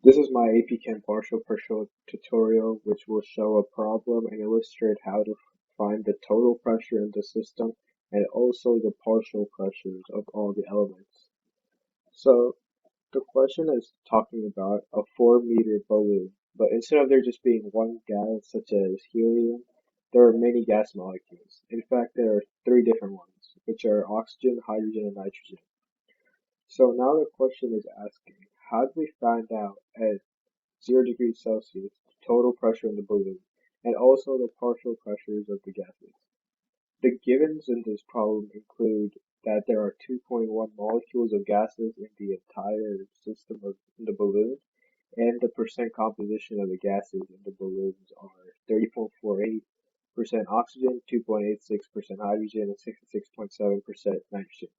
This is my AP Chem partial pressure tutorial, which will show a problem and illustrate how to find the total pressure in the system and also the partial pressures of all the elements. So the question is talking about a 4-meter balloon, but instead of there just being one gas, such as helium, there are many gas molecules. In fact, there are three different ones, which are oxygen, hydrogen, and nitrogen. So now the question is asking, how do we find out at 0 degrees Celsius the total pressure in the balloon, and also the partial pressures of the gases? The givens in this problem include that there are 2.1 molecules of gases in the entire system of the balloon, and the percent composition of the gases in the balloons are 30.48% oxygen, 2.86% hydrogen, and 66.7% nitrogen.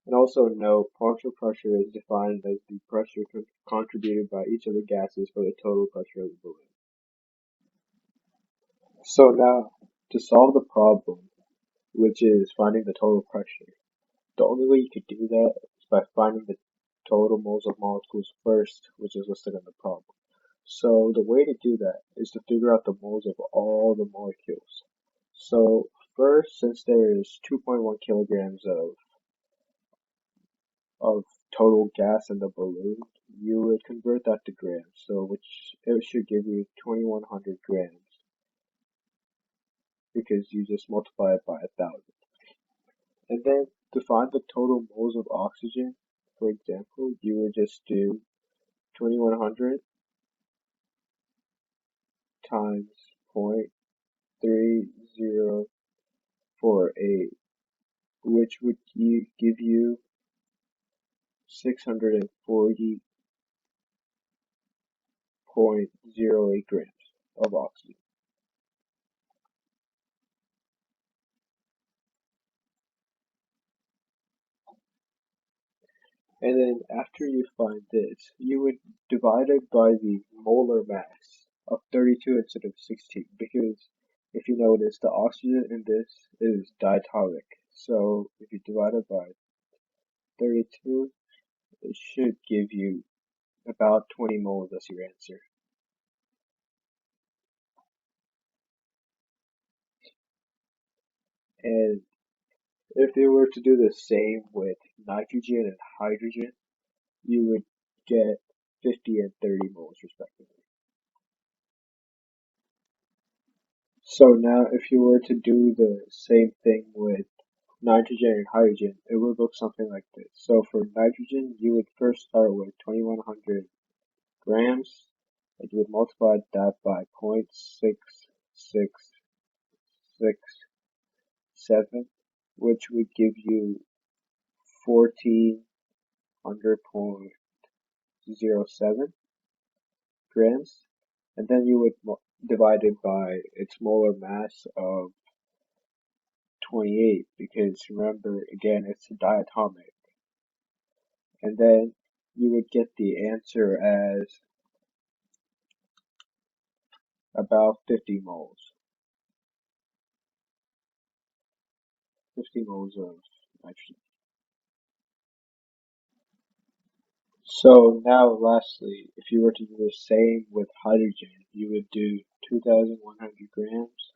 And also note, partial pressure is defined as the pressure contributed by each of the gases for the total pressure of the balloon. So now, to solve the problem, which is finding the total pressure, the only way you could do that is by finding the total moles of molecules first, which is listed in the problem. So the way to do that is to figure out the moles of all the molecules. So first, since there is 2.1 kilograms of total gas in the balloon, you would convert that to grams, so which it should give you 2100 grams because you just multiply it by 1000. And then to find the total moles of oxygen, for example, you would just do 2100 times 0.3048, which would give you 640.08 grams of oxygen. And then after you find this, you would divide it by the molar mass of 32 instead of 16, because if you notice, the oxygen in this is diatomic. So if you divide it by 32, it should give you about 20 moles as your answer. And if you were to do the same with nitrogen and hydrogen, you would get 50 and 30 moles respectively. So now if you were to do the same thing with nitrogen and hydrogen, it would look something like this. So for nitrogen, you would first start with 2100 grams, and you would multiply that by 0.6667, which would give you 1400.07 grams, and then you would divide it by its molar mass of 28, because remember, again, it's diatomic. And then you would get the answer as about 50 moles. 50 moles of nitrogen. So now lastly, if you were to do the same with hydrogen, you would do 2100 grams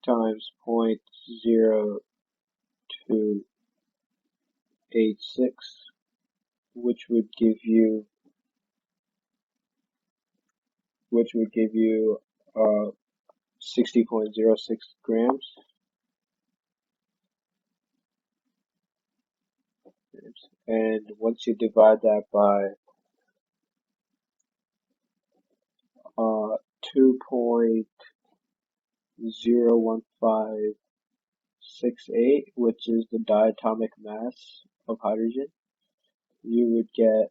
times 0.0286, which would give you 60.06 grams. And once you divide that by 2.01568, which is the diatomic mass of hydrogen, you would get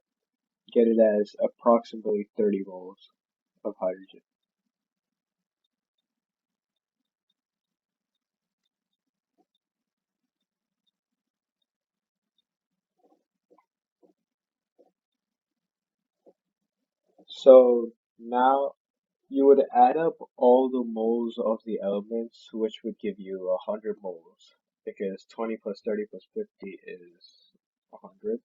it as approximately 30 moles of hydrogen. So now you would add up all the moles of the elements, which would give you 100 moles, because 20 plus 30 plus 50 is 100.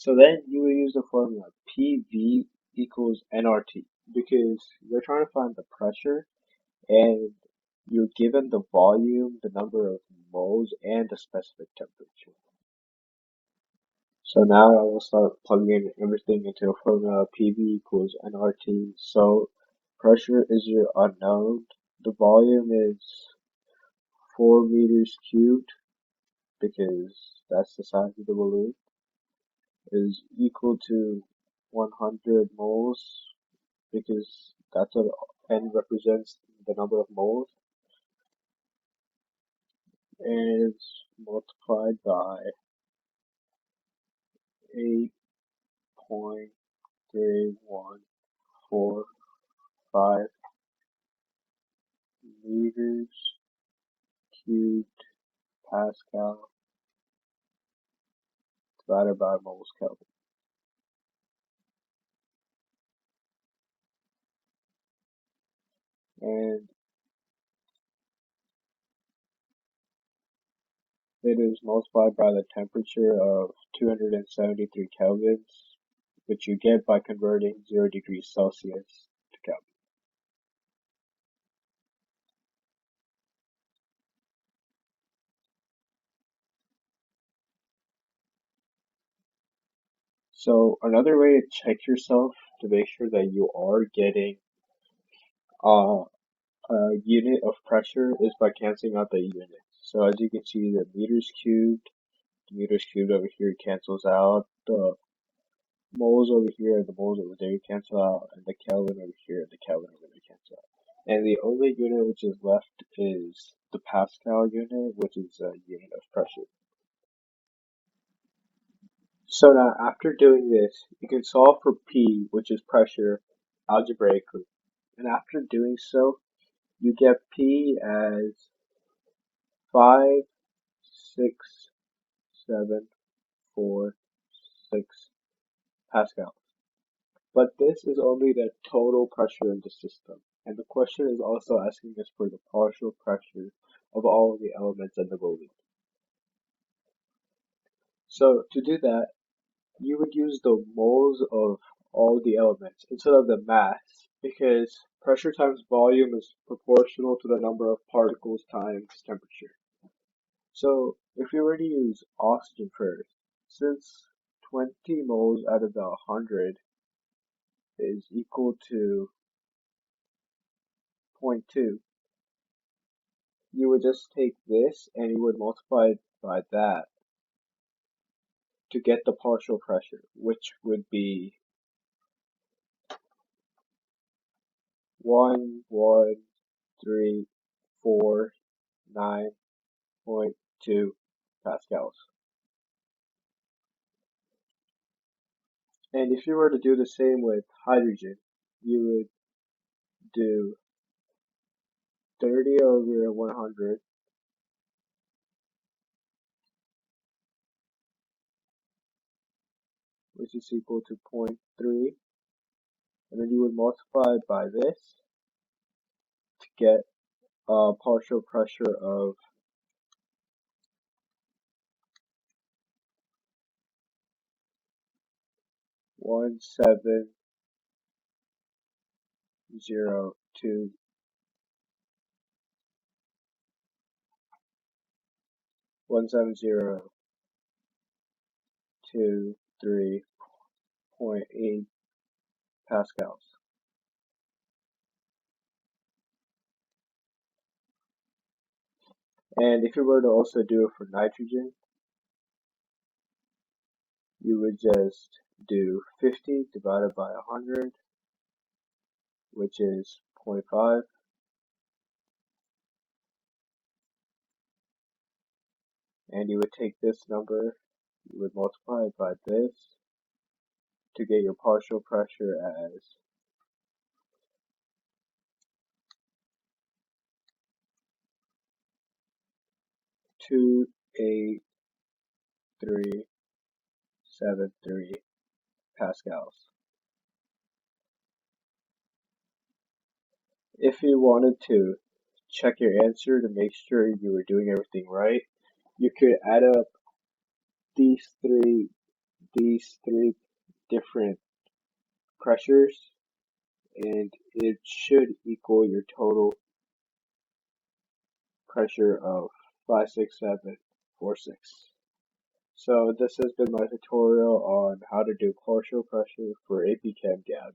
So then you would use the formula PV equals nRT because you're trying to find the pressure and you're given the volume, the number of moles, and the specific temperature. So now I will start plugging everything into a formula PV equals nRT. So pressure is your unknown. The volume is 4 meters cubed because that's the size of the balloon, is equal to 100 moles because that's what N represents the number of moles, and it's multiplied by 8.3145 meters cubed Pascal divided by moles Kelvin. And it is multiplied by the temperature of 273 kelvins, which you get by converting 0 degrees Celsius to Kelvin. So another way to check yourself to make sure that you are getting a unit of pressure is by canceling out the units. So as you can see, the meters cubed over here cancels out, the moles over here and the moles over there cancel out, and the Kelvin over here and the Kelvin over there cancel out. And the only unit which is left is the Pascal unit, which is a unit of pressure. So now after doing this, you can solve for P, which is pressure, algebraically. And after doing so, you get P as 5,674,6 Pascal. But this is only the total pressure in the system. And the question is also asking us for the partial pressure of all the elements in the balloon. So to do that, you would use the moles of all the elements instead of the mass because pressure times volume is proportional to the number of particles times temperature. So if you were to use oxygen first, since 20 moles out of the 100 is equal to 0.2, you would just take this and you would multiply it by that to get the partial pressure, which would be 1134.9.2 pascals. And if you were to do the same with hydrogen, you would do 30 over 100 which is equal to 0.3, and then you would multiply it by this to get a partial pressure of 1702 1702.3.8 pascals. And if you were to also do it for nitrogen, you would just do 50 divided by 100, which is 0.5. And you would take this number, you would multiply it by this to get your partial pressure as 28373 pascals. If you wanted to check your answer to make sure you were doing everything right, you could add up these three these three different pressures, and it should equal your total pressure of 56746. So this has been my tutorial on how to do partial pressure for AP Chem gas.